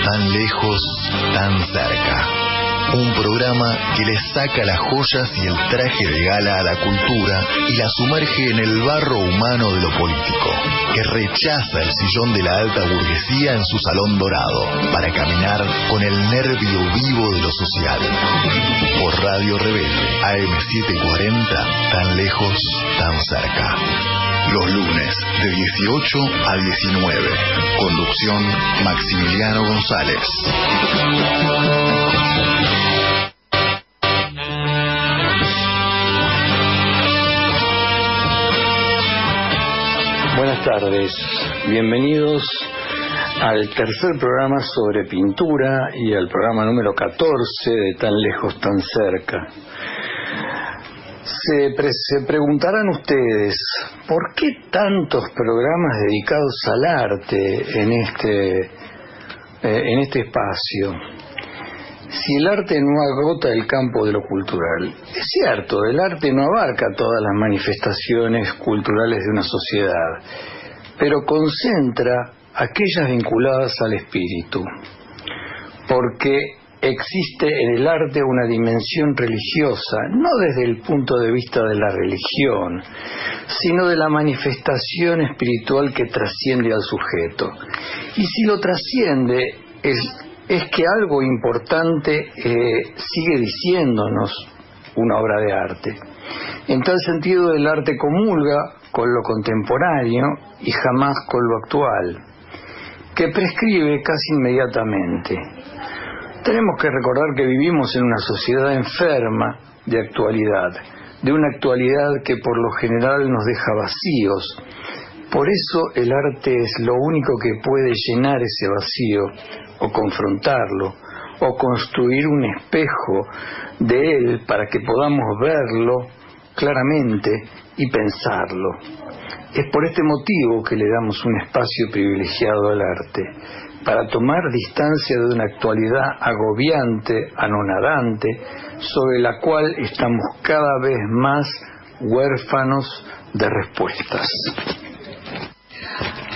Tan lejos, tan cerca. Un programa que le saca las joyas y el traje de gala a la cultura y la sumerge en el barro humano de lo político, que rechaza el sillón de la alta burguesía en su salón dorado para caminar con el nervio vivo de lo social. Por Radio Rebelde, AM740, tan lejos, tan cerca. Los lunes, de 18 a 19. Conducción, Maximiliano González. Buenas tardes, bienvenidos al tercer programa sobre pintura y al programa número 14 de Tan lejos, tan cerca. Se preguntarán ustedes, ¿por qué tantos programas dedicados al arte en este espacio? Si el arte no agota el campo de lo cultural. Es cierto, el arte no abarca todas las manifestaciones culturales de una sociedad, pero concentra aquellas vinculadas al espíritu, porque existe en el arte una dimensión religiosa, no desde el punto de vista de la religión, sino de la manifestación espiritual que trasciende al sujeto. Y si lo trasciende, es que algo importante sigue diciéndonos una obra de arte. En tal sentido, el arte comulga con lo contemporáneo y jamás con lo actual, que prescribe casi inmediatamente. Tenemos que recordar que vivimos en una sociedad enferma de actualidad, de una actualidad que por lo general nos deja vacíos. Por eso el arte es lo único que puede llenar ese vacío, o confrontarlo, o construir un espejo de él para que podamos verlo claramente y pensarlo. Es por este motivo que le damos un espacio privilegiado al arte, para tomar distancia de una actualidad agobiante, anonadante, sobre la cual estamos cada vez más huérfanos de respuestas.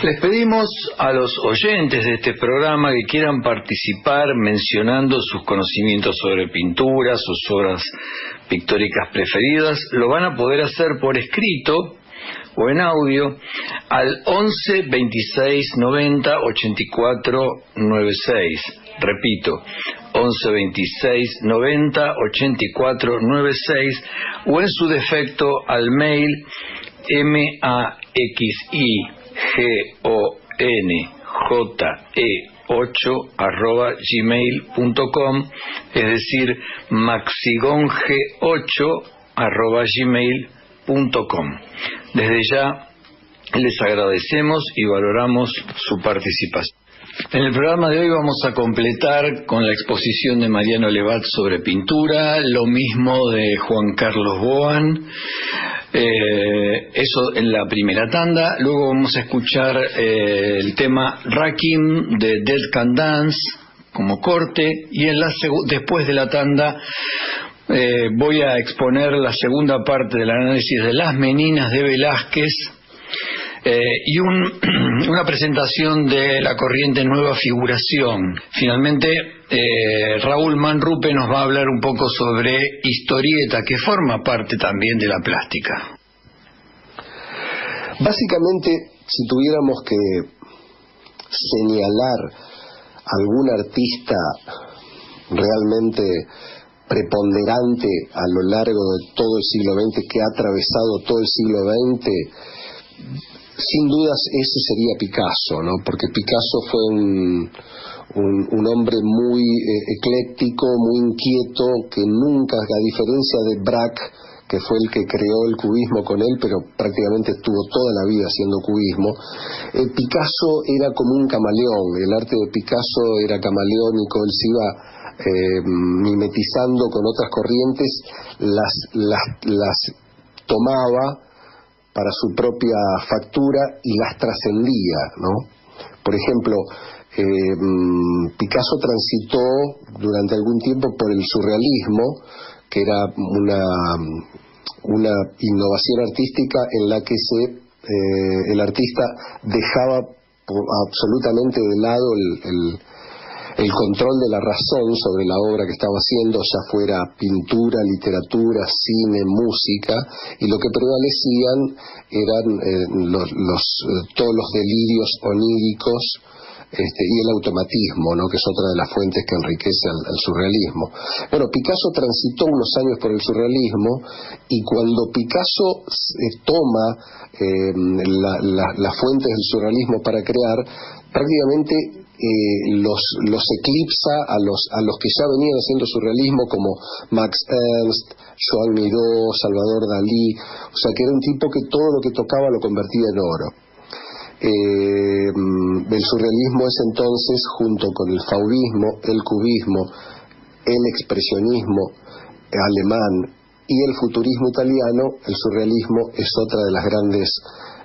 Les pedimos a los oyentes de este programa que quieran participar mencionando sus conocimientos sobre pintura, sus obras pictóricas preferidas. Lo van a poder hacer por escrito o en audio al 11 26 90 84 96. Repito, 11 26 90 84 96, o en su defecto al mail maxigonje8@gmail.com, es decir, maxigonje8@gmail.com. Desde ya les agradecemos y valoramos su participación. En el programa de hoy vamos a completar con la exposición de Mariano Levat sobre pintura, lo mismo de Juan Carlos Boan, eso en la primera tanda. Luego vamos a escuchar el tema Rakim de Dead Can Dance como corte, y después de la tanda voy a exponer la segunda parte del análisis de Las Meninas de Velázquez, y una presentación de la corriente Nueva Figuración. Finalmente, Raúl Manrupe nos va a hablar un poco sobre historieta, que forma parte también de la plástica. Básicamente, si tuviéramos que señalar algún artista realmente preponderante a lo largo de todo el siglo XX, que ha atravesado todo el siglo XX, sin dudas ese sería Picasso, ¿no? Porque Picasso fue un hombre muy ecléctico, muy inquieto, que nunca, a diferencia de Braque, que fue el que creó el cubismo con él, pero prácticamente estuvo toda la vida haciendo cubismo, Picasso era como un camaleón. El arte de Picasso era camaleónico, él se iba mimetizando con otras corrientes, las tomaba para su propia factura y las trascendía, ¿no? Por ejemplo, Picasso transitó durante algún tiempo por el surrealismo, que era una innovación artística en la que el artista dejaba absolutamente de lado el control de la razón sobre la obra que estaba haciendo, ya fuera pintura, literatura, cine, música, y lo que prevalecían eran todos los delirios oníricos y el automatismo, ¿no?, que es otra de las fuentes que enriquece al surrealismo. Bueno, Picasso transitó unos años por el surrealismo, y cuando Picasso toma las fuentes del surrealismo para crear, prácticamente los eclipsa a los que ya venían haciendo surrealismo, como Max Ernst, Joan Miró, Salvador Dalí. O sea, que era un tipo que todo lo que tocaba lo convertía en oro. El surrealismo es entonces, junto con el fauvismo, el cubismo, el expresionismo alemán y el futurismo italiano, el surrealismo es otra de las grandes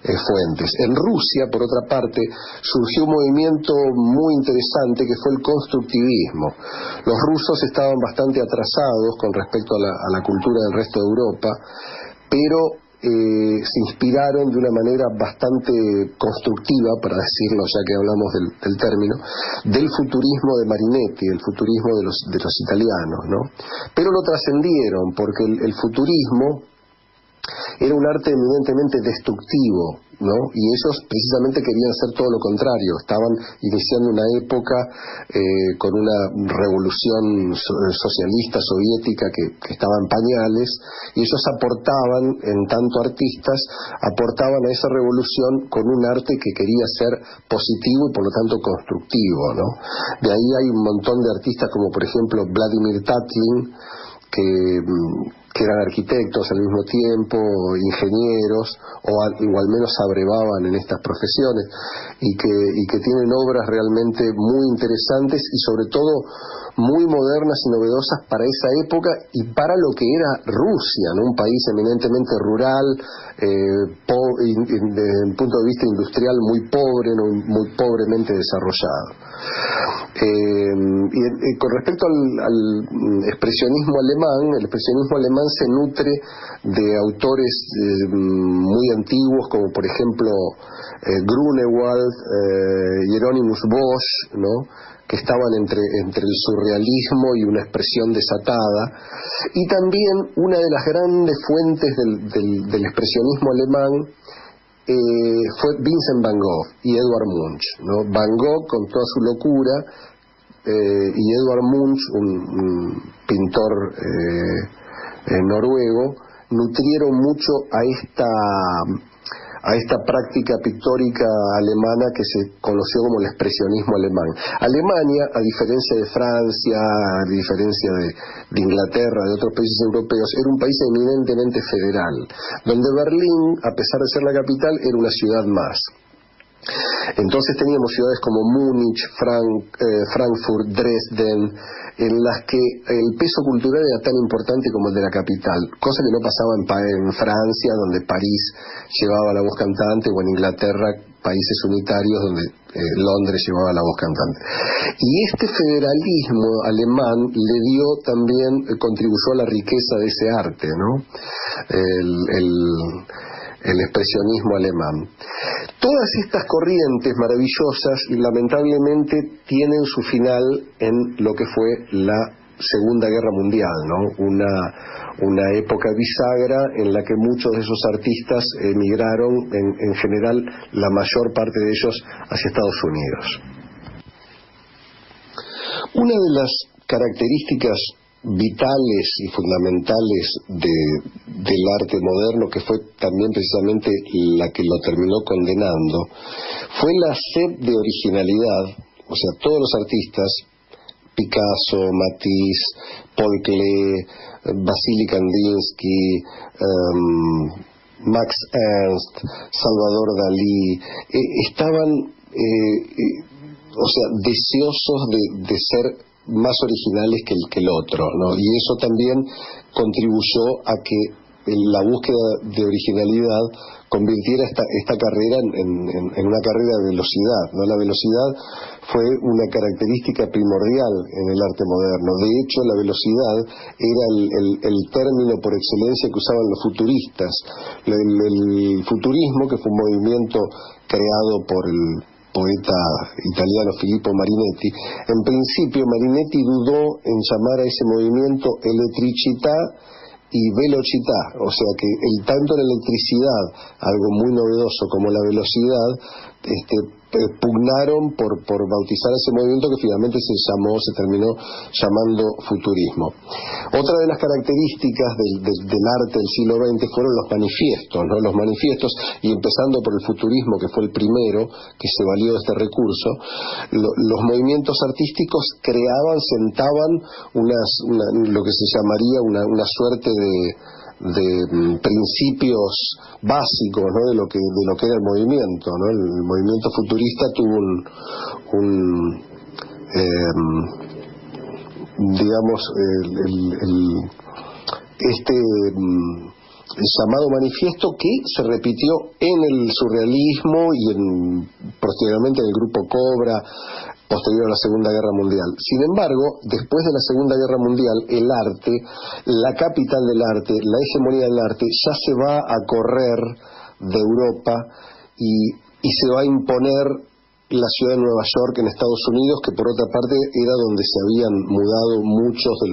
fuentes. En Rusia, por otra parte, surgió un movimiento muy interesante que fue el constructivismo. Los rusos estaban bastante atrasados con respecto a la cultura del resto de Europa, pero se inspiraron de una manera bastante constructiva, para decirlo ya que hablamos del término, del futurismo de Marinetti, el futurismo de los italianos, ¿no? Pero lo trascendieron, porque el futurismo era un arte eminentemente destructivo, ¿no? Y ellos precisamente querían hacer todo lo contrario. Estaban iniciando una época con una revolución socialista soviética que estaba en pañales, y ellos aportaban, en tanto artistas, aportaban a esa revolución con un arte que quería ser positivo y por lo tanto constructivo, ¿no? De ahí hay un montón de artistas como por ejemplo Vladimir Tatlin, que eran arquitectos al mismo tiempo, ingenieros, o al menos abrevaban en estas profesiones, y que tienen obras realmente muy interesantes y sobre todo muy modernas y novedosas para esa época y para lo que era Rusia, ¿no? Un país eminentemente rural, desde el punto de vista industrial muy pobre, ¿no?, muy pobremente desarrollado. Con respecto al expresionismo alemán, el expresionismo alemán se nutre de autores muy antiguos, como por ejemplo Grunewald, Hieronymus Bosch, ¿no?, que estaban entre el surrealismo y una expresión desatada. Y también una de las grandes fuentes del expresionismo alemán fue Vincent van Gogh y Edvard Munch, ¿no? Van Gogh con toda su locura y Edvard Munch, un pintor noruego, nutrieron mucho a esta práctica pictórica alemana que se conoció como el expresionismo alemán. Alemania, a diferencia de Francia, a diferencia de Inglaterra, de otros países europeos, era un país eminentemente federal, donde Berlín, a pesar de ser la capital, era una ciudad más. Entonces teníamos ciudades como Múnich, Frankfurt, Dresden, en las que el peso cultural era tan importante como el de la capital, cosa que no pasaba en Francia, donde París llevaba la voz cantante, o en Inglaterra, países unitarios, donde Londres llevaba la voz cantante. Y este federalismo alemán le dio también, contribuyó a la riqueza de ese arte, ¿no? El expresionismo alemán. Todas estas corrientes maravillosas lamentablemente tienen su final en lo que fue la Segunda Guerra Mundial, ¿no? Una época bisagra en la que muchos de esos artistas emigraron, en general la mayor parte de ellos hacia Estados Unidos. Una de las características vitales y fundamentales del arte moderno, que fue también precisamente la que lo terminó condenando, fue la sed de originalidad. O sea, todos los artistas, Picasso, Matisse, Paul Klee, Vasily Kandinsky, Max Ernst, Salvador Dalí, estaban deseosos de ser más originales que el otro, ¿no? Y eso también contribuyó a que la búsqueda de originalidad convirtiera esta carrera en una carrera de velocidad, ¿no? La velocidad fue una característica primordial en el arte moderno. De hecho, la velocidad era el término por excelencia que usaban los futuristas. El futurismo, que fue un movimiento creado por poeta italiano Filippo Marinetti. En principio Marinetti dudó en llamar a ese movimiento electricità y velocidad, o sea que tanto la electricidad, algo muy novedoso como la velocidad, pugnaron por bautizar ese movimiento que finalmente se terminó llamando futurismo. Otra de las características del arte del siglo XX fueron los manifiestos, ¿no? Los manifiestos, y empezando por el futurismo, que fue el primero que se valió de este recurso, los movimientos artísticos sentaban lo que se llamaría una suerte de principios básicos, ¿no? de lo que era el movimiento, ¿no? El movimiento futurista tuvo el llamado manifiesto, que se repitió en el surrealismo y posteriormente en el grupo Cobra, posterior a la Segunda Guerra Mundial. Sin embargo, después de la Segunda Guerra Mundial, el arte, la capital del arte, la hegemonía del arte, ya se va a correr de Europa y se va a imponer la ciudad de Nueva York en Estados Unidos, que por otra parte era donde se habían mudado muchos de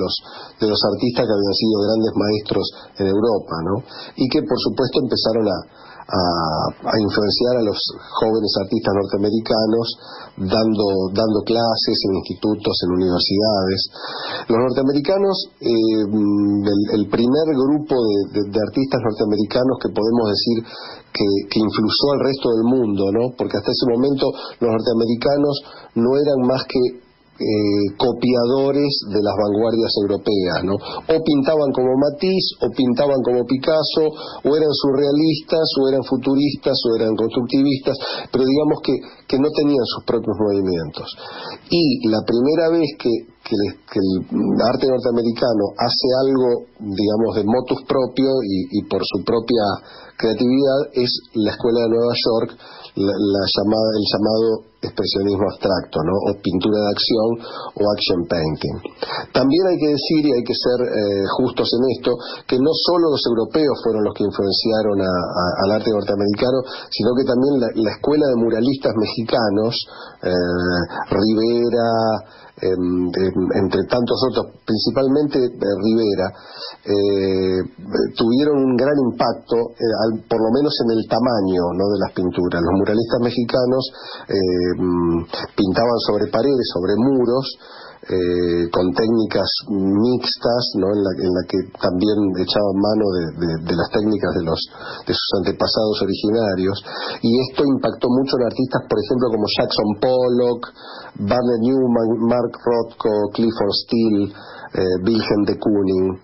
los artistas que habían sido grandes maestros en Europa, ¿no? Y que por supuesto empezaron a influenciar a los jóvenes artistas norteamericanos, dando clases en institutos, en universidades. Los norteamericanos, el primer grupo de artistas norteamericanos que podemos decir que influyó al resto del mundo, ¿no? Porque hasta ese momento los norteamericanos no eran más que copiadores de las vanguardias europeas, ¿no? O pintaban como Matisse, o pintaban como Picasso, o eran surrealistas, o eran futuristas, o eran constructivistas, pero digamos que no tenían sus propios movimientos. Y la primera vez que el arte norteamericano hace algo, digamos, de motus propio y por su propia creatividad, es la Escuela de Nueva York, el llamado expresionismo abstracto, ¿no? O pintura de acción, o action painting. También hay que decir, y hay que ser justos en esto, que no solo los europeos fueron los que influenciaron al arte norteamericano, sino que también la escuela de muralistas mexicanos, Rivera, entre tantos otros, principalmente Rivera, tuvieron un gran impacto, por lo menos en el tamaño, ¿no? de las pinturas. Los muralistas mexicanos pintaban sobre paredes, sobre muros, con técnicas mixtas, ¿no? en la que también echaban mano de las técnicas de sus antepasados originarios, y esto impactó mucho en artistas, por ejemplo, como Jackson Pollock, Barnett Newman, Mark Rothko, Clifford Steele, Wilhelm de Kooning.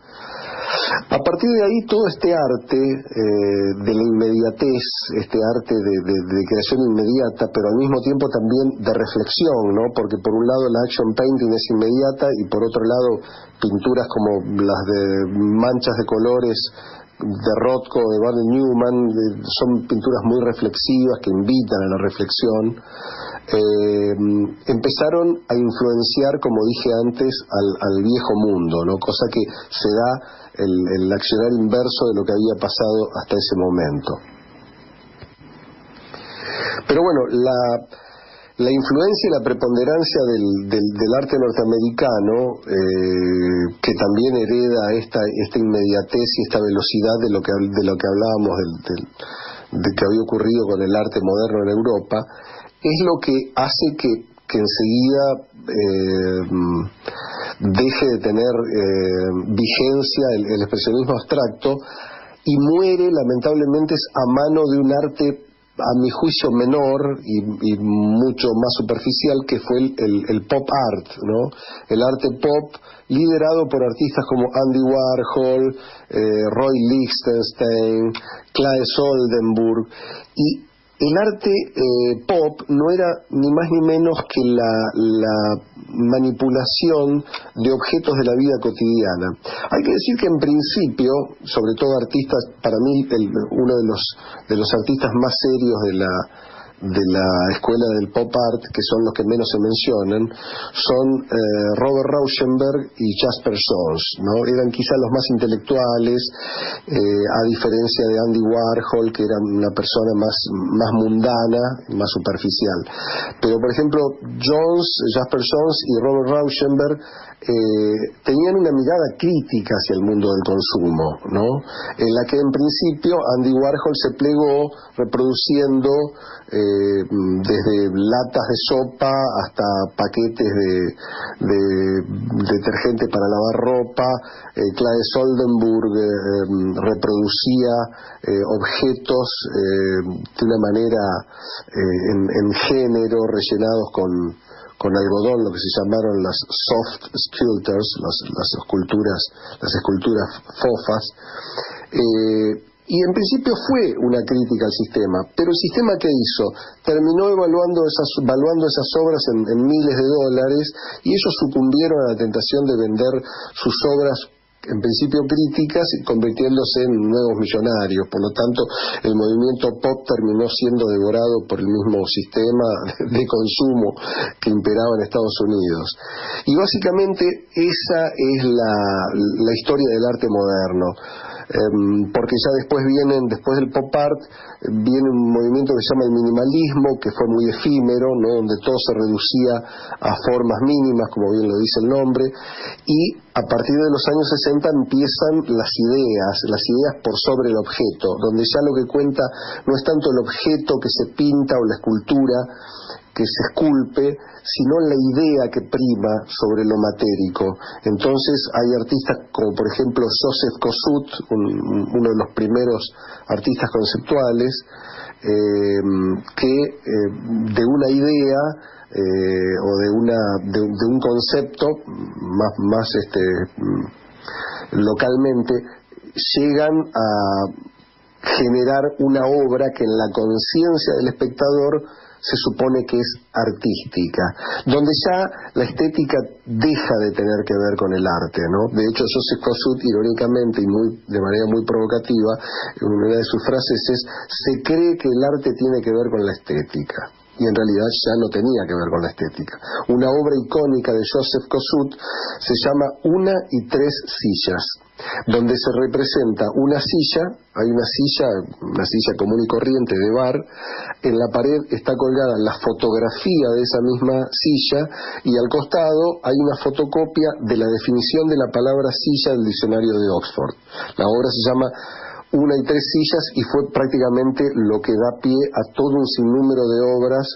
A partir de ahí, todo este arte de la inmediatez, este arte de creación inmediata, pero al mismo tiempo también de reflexión, ¿no? Porque por un lado la action painting es inmediata, y por otro lado pinturas como las de manchas de colores de Rothko, de Barnett Newman, son pinturas muy reflexivas que invitan a la reflexión. Empezaron a influenciar, como dije antes, al viejo mundo, ¿no? Cosa que se da el accionar inverso de lo que había pasado hasta ese momento. Pero bueno, la influencia y la preponderancia del arte norteamericano, que también hereda esta inmediatez y esta velocidad de lo que hablábamos de que había ocurrido con el arte moderno en Europa, es lo que hace que enseguida deje de tener vigencia el expresionismo abstracto, y muere lamentablemente a mano de un arte, a mi juicio, menor y mucho más superficial, que fue el pop art, ¿no? El arte pop, liderado por artistas como Andy Warhol, Roy Lichtenstein, Claes Oldenburg. Y el arte pop no era ni más ni menos que la manipulación de objetos de la vida cotidiana. Hay que decir que en principio, sobre todo artistas, para mí uno de los artistas más serios de la escuela del pop art, que son los que menos se mencionan, son Robert Rauschenberg y Jasper Johns, ¿no? Eran quizá los más intelectuales, a diferencia de Andy Warhol, que era una persona más mundana, más superficial. Pero, por ejemplo, Jasper Johns y Robert Rauschenberg tenían una mirada crítica hacia el mundo del consumo, ¿no? En la que en principio Andy Warhol se plegó reproduciendo desde latas de sopa hasta paquetes de detergente para lavar ropa. Claes Oldenburg reproducía objetos de una manera en género, rellenados con algodón, lo que se llamaron las soft sculptures, las esculturas fofas. Y en principio fue una crítica al sistema, pero el sistema, ¿qué hizo? Terminó valuando esas obras en miles de dólares, y ellos sucumbieron a la tentación de vender sus obras en principio críticas y convirtiéndose en nuevos millonarios. Por lo tanto, el movimiento pop terminó siendo devorado por el mismo sistema de consumo que imperaba en Estados Unidos. Y básicamente esa es la historia del arte moderno. Porque ya después del pop art, viene un movimiento que se llama el minimalismo, que fue muy efímero, ¿no? Donde todo se reducía a formas mínimas, como bien lo dice el nombre, y a partir de los años 60 empiezan las ideas por sobre el objeto, donde ya lo que cuenta no es tanto el objeto que se pinta o la escultura que se esculpe, sino la idea que prima sobre lo matérico. Entonces hay artistas como por ejemplo Joseph Kosuth, uno de los primeros artistas conceptuales, que de una idea o de un concepto más localmente, llegan a generar una obra que en la conciencia del espectador se supone que es artística, donde ya la estética deja de tener que ver con el arte, ¿no? De hecho, Joseph Kosuth, irónicamente y de manera muy provocativa, una de sus frases es: se cree que el arte tiene que ver con la estética. Y en realidad ya no tenía que ver con la estética. Una obra icónica de Joseph Kosuth se llama Una y tres sillas, donde se representa una silla, hay una silla común y corriente de bar, en la pared está colgada la fotografía de esa misma silla, y al costado hay una fotocopia de la definición de la palabra silla del diccionario de Oxford. La obra se llama Una y tres sillas, y fue prácticamente lo que da pie a todo un sinnúmero de obras,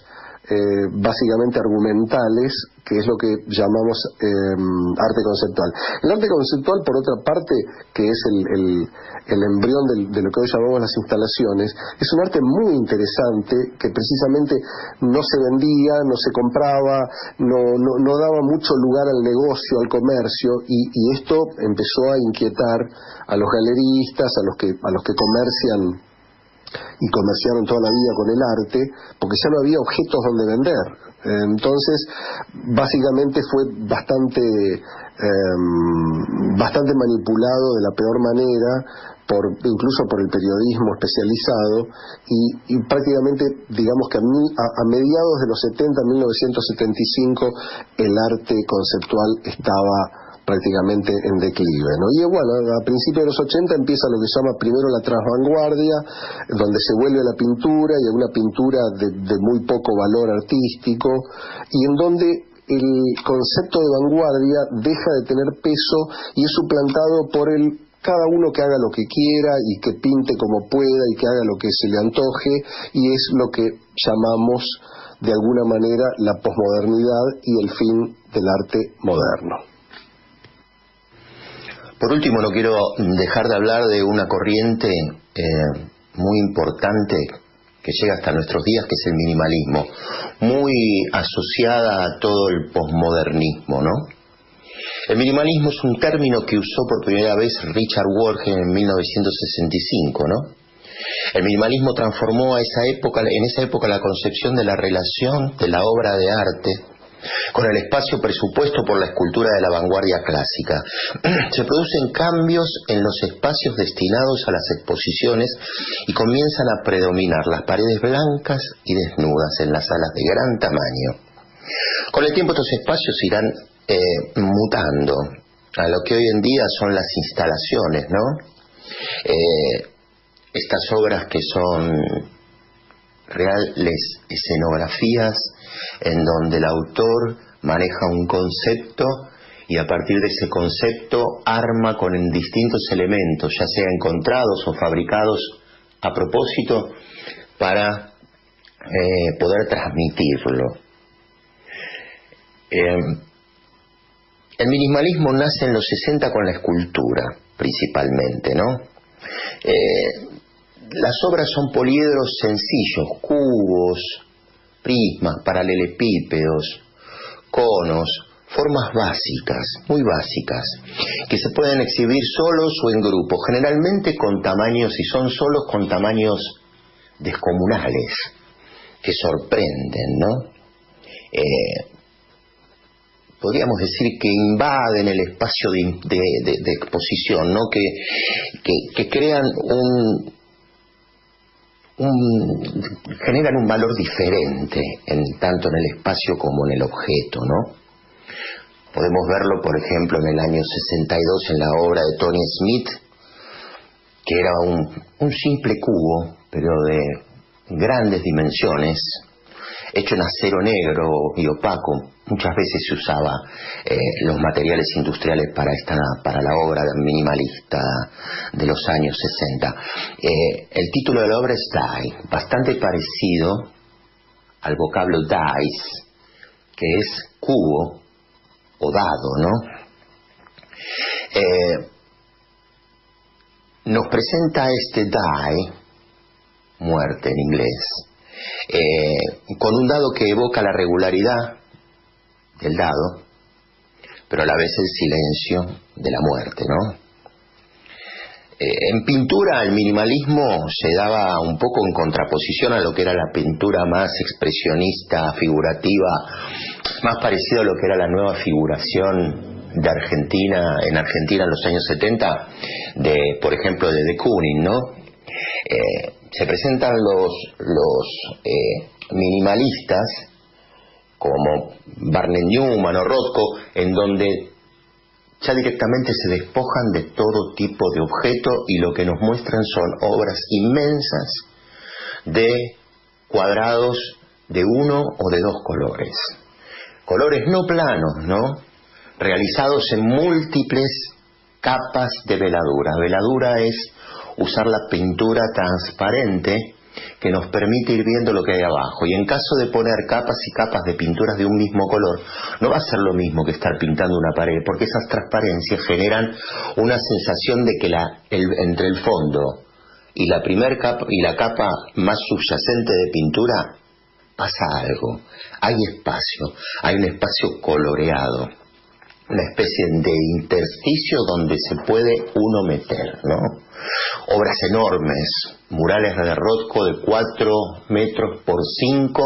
básicamente argumentales, que es lo que llamamos arte conceptual. El arte conceptual, por otra parte, que es el embrión de lo que hoy llamamos las instalaciones, es un arte muy interesante que precisamente no se vendía, no se compraba, no daba mucho lugar al negocio, al comercio, y esto empezó a inquietar a los galeristas, a los que comercian y comerciaron toda la vida con el arte, porque ya no había objetos donde vender. Entonces, básicamente fue bastante manipulado de la peor manera, incluso por el periodismo especializado, y prácticamente, digamos que a mediados de los 70, 1975, el arte conceptual estaba prácticamente en declive, ¿no? Y bueno, a principios de los 80 empieza lo que se llama primero la transvanguardia, donde se vuelve a la pintura, y a una pintura de muy poco valor artístico, y en donde el concepto de vanguardia deja de tener peso y es suplantado por cada uno que haga lo que quiera y que pinte como pueda y que haga lo que se le antoje, y es lo que llamamos de alguna manera la posmodernidad y el fin del arte moderno. Por último, no quiero dejar de hablar de una corriente muy importante que llega hasta nuestros días, que es el minimalismo, muy asociada a todo el posmodernismo, ¿no? El minimalismo es un término que usó por primera vez Richard Warren en 1965, ¿no? El minimalismo transformó en esa época la concepción de la relación de la obra de arte con el espacio presupuesto por la escultura de la vanguardia clásica. Se producen cambios en los espacios destinados a las exposiciones y comienzan a predominar las paredes blancas y desnudas en las salas de gran tamaño. Con el tiempo estos espacios irán mutando a lo que hoy en día son las instalaciones, ¿no? Estas obras que son reales escenografías en donde el autor maneja un concepto y a partir de ese concepto arma con distintos elementos, ya sea encontrados o fabricados a propósito para poder transmitirlo. El minimalismo nace en los 60 con la escultura, principalmente, ¿no? Las obras son poliedros sencillos, cubos, prismas, paralelepípedos, conos, formas básicas, muy básicas, que se pueden exhibir solos o en grupo, generalmente con tamaños, si son solos, con tamaños descomunales, que sorprenden, ¿no? Podríamos decir que invaden el espacio de exposición, ¿no? Que crean generan un valor diferente tanto en el espacio como en el objeto, ¿no? Podemos verlo, por ejemplo, en el año 62 en la obra de Tony Smith, que era un simple cubo, pero de grandes dimensiones, hecho en acero negro y opaco. Muchas veces se usaba los materiales industriales para la obra minimalista de los años 60. El título de la obra es Die, bastante parecido al vocablo dice, que es cubo o dado, ¿no? Nos presenta este die, muerte en inglés, con un dado que evoca la regularidad del dado, pero a la vez el silencio de la muerte, ¿no? En pintura el minimalismo se daba un poco en contraposición a lo que era la pintura más expresionista, figurativa, más parecido a lo que era la nueva figuración de Argentina, en Argentina en los años 70, por ejemplo, de de Kooning, ¿no? Se presentan los minimalistas como Barnett Newman o Rothko, en donde ya directamente se despojan de todo tipo de objeto y lo que nos muestran son obras inmensas de cuadrados de uno o de dos colores. Colores no planos, ¿no? Realizados en múltiples capas de veladura. Veladura es usar la pintura transparente que nos permite ir viendo lo que hay abajo, y en caso de poner capas y capas de pinturas de un mismo color, no va a ser lo mismo que estar pintando una pared, porque esas transparencias generan una sensación de que entre el fondo y la primer capa y la capa más subyacente de pintura pasa algo, hay espacio, hay un espacio coloreado, una especie de intersticio donde se puede uno meter, ¿no? Obras enormes, murales de Rothko de 4 metros por 5,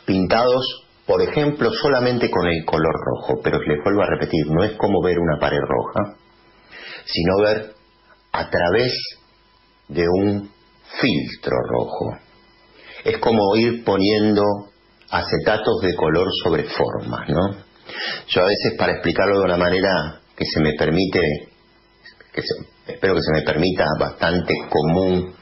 pintados, por ejemplo, solamente con el color rojo. Pero les vuelvo a repetir, no es como ver una pared roja, sino ver a través de un filtro rojo. Es como ir poniendo acetatos de color sobre formas, ¿no? Yo a veces, para explicarlo de una manera que se me permite, espero que se me permita, bastante común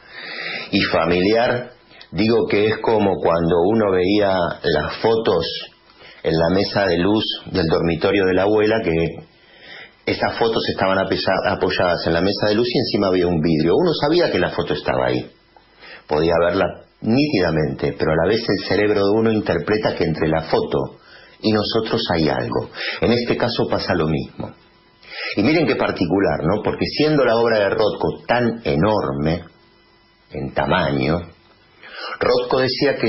y familiar, digo que es como cuando uno veía las fotos en la mesa de luz del dormitorio de la abuela, que esas fotos estaban apoyadas en la mesa de luz y encima había un vidrio. Uno sabía que la foto estaba ahí, podía verla nítidamente, pero a la vez el cerebro de uno interpreta que entre la foto y nosotros hay algo. En este caso pasa lo mismo. Y miren qué particular, ¿no? Porque siendo la obra de Rothko tan enorme en tamaño, Rothko decía que,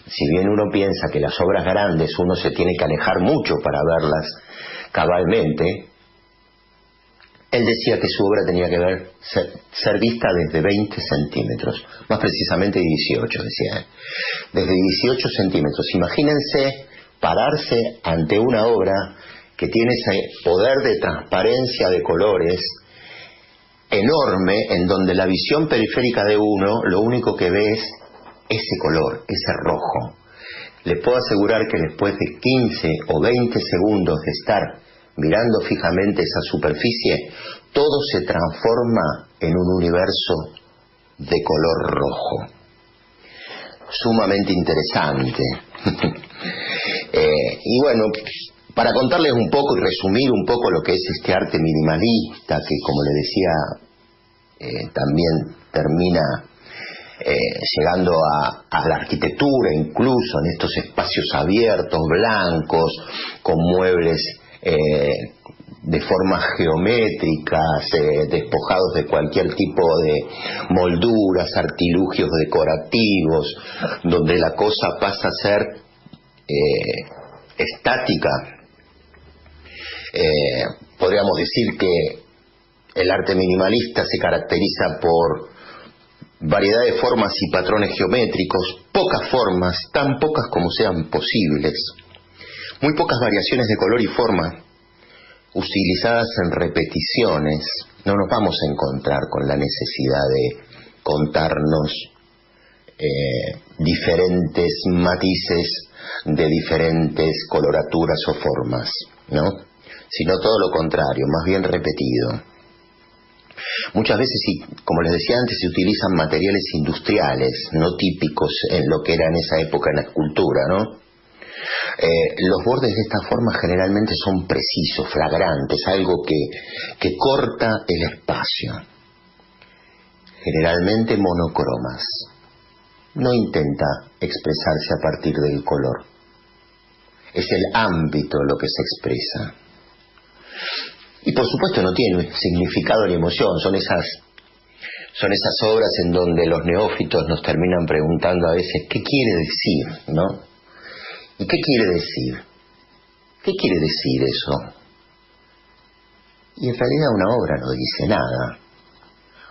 si bien uno piensa que las obras grandes uno se tiene que alejar mucho para verlas cabalmente, él decía que su obra tenía que ser vista desde 20 centímetros, más precisamente 18, decía él. Desde 18 centímetros. Imagínense pararse ante una obra que tiene ese poder de transparencia de colores enorme, en donde la visión periférica de uno lo único que ve es ese color, ese rojo. Les puedo asegurar que después de 15 o 20 segundos de estar mirando fijamente esa superficie, todo se transforma en un universo de color rojo. Sumamente interesante. Y bueno, para contarles un poco y resumir un poco lo que es este arte minimalista, que como les decía, también termina llegando a la arquitectura, incluso en estos espacios abiertos, blancos, con muebles de formas geométricas, despojados de cualquier tipo de molduras, artilugios decorativos, donde la cosa pasa a ser estática. Podríamos decir que el arte minimalista se caracteriza por variedad de formas y patrones geométricos, pocas formas, tan pocas como sean posibles, muy pocas variaciones de color y forma, utilizadas en repeticiones. No nos vamos a encontrar con la necesidad de contarnos diferentes matices de diferentes coloraturas o formas, ¿no? Sino todo lo contrario, más bien repetido. Muchas veces, como les decía antes, se utilizan materiales industriales, no típicos en lo que era en esa época en la escultura, ¿no? Los bordes de esta forma generalmente son precisos, flagrantes, algo que corta el espacio. Generalmente monocromas. No intenta expresarse a partir del color. Es el ámbito lo que se expresa. Y por supuesto no tiene significado ni emoción. Son esas obras en donde los neófitos nos terminan preguntando a veces ¿qué quiere decir? ¿No? ¿Y qué quiere decir? ¿Qué quiere decir eso? Y en realidad una obra no dice nada.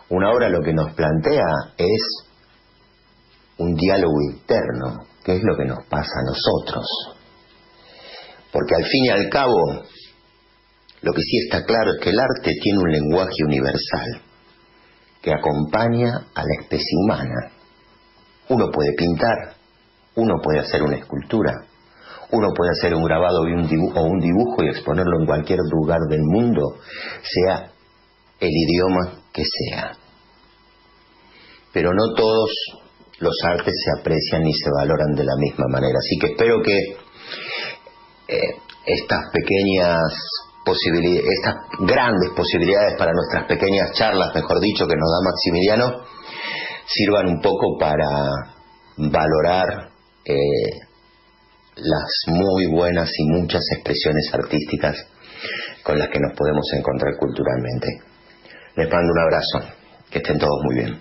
Una obra lo que nos plantea es un diálogo interno, que es lo que nos pasa a nosotros. Porque al fin y al cabo, lo que sí está claro es que el arte tiene un lenguaje universal que acompaña a la especie humana. Uno puede pintar, uno puede hacer una escultura, uno puede hacer un grabado o un dibujo y exponerlo en cualquier lugar del mundo, sea el idioma que sea. Pero no todos los artes se aprecian ni se valoran de la misma manera. Así que espero que estas grandes posibilidades para nuestras pequeñas charlas, mejor dicho, que nos da Maximiliano, sirvan un poco para valorar las muy buenas y muchas expresiones artísticas con las que nos podemos encontrar culturalmente. Les mando un abrazo, que estén todos muy bien.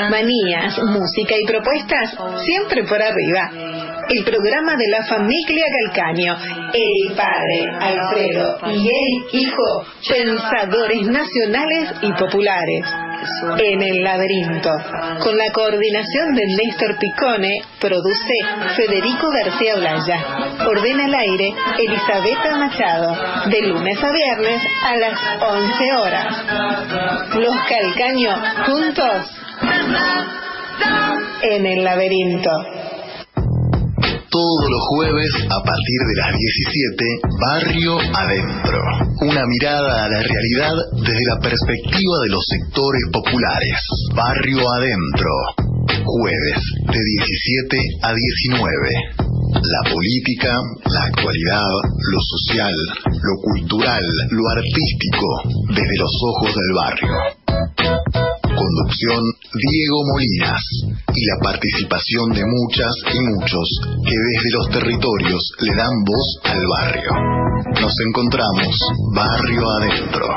Manías, música y propuestas siempre por arriba. El programa de la familia Calcaño, el padre Alfredo y el hijo, pensadores nacionales y populares. En el laberinto, con la coordinación de Néstor Picone, produce Federico García Olaya. Ordena al aire Elisabetta Machado, de lunes a viernes a las 11 horas. Los Calcaño juntos en el laberinto. Todos los jueves, a partir de las 17, Barrio Adentro. Una mirada a la realidad desde la perspectiva de los sectores populares. Barrio Adentro. Jueves, de 17 a 19. La política, la actualidad, lo social, lo cultural, lo artístico, desde los ojos del barrio. Conducción Diego Molinas y la participación de muchas y muchos que desde los territorios le dan voz al barrio. Nos encontramos Barrio Adentro.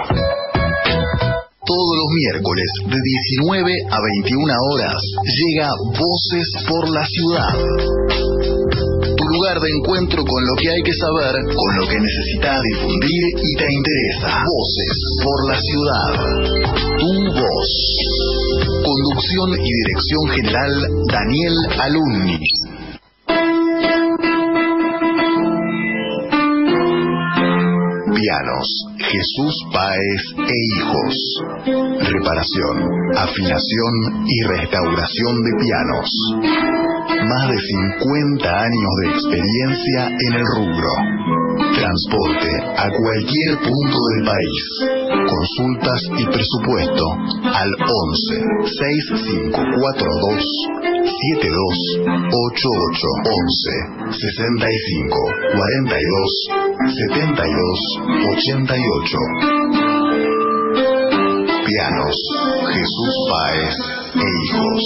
Todos los miércoles de 19 a 21 horas llega Voces por la Ciudad. Tu lugar de encuentro con lo que hay que saber, con lo que necesitas difundir y te interesa. Voces por la Ciudad. Tu voz. Conducción y dirección general Daniel Alumni. Pianos Jesús Páez e Hijos. Reparación, afinación y restauración de pianos. Más de 50 años de experiencia en el rubro. Transporte a cualquier punto del país. Consultas y presupuesto al 11 6542 7288 11 65 42 72 88. Pianos Jesús Páez e Hijos.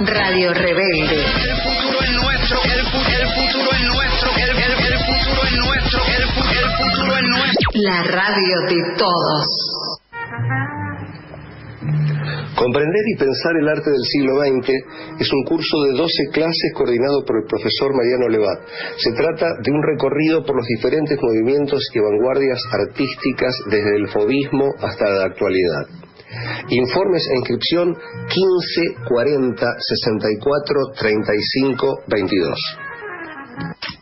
Radio Rebelde. El futuro es nuestro, el futuro es nuestro, el futuro es nuestro, el futuro es nuestro. La radio de todos. Comprender y pensar el arte del siglo XX es un curso de 12 clases coordinado por el profesor Mariano Levat. Se trata de un recorrido por los diferentes movimientos y vanguardias artísticas desde el fauvismo hasta la actualidad. Informes e inscripción 15 40 64 35 22.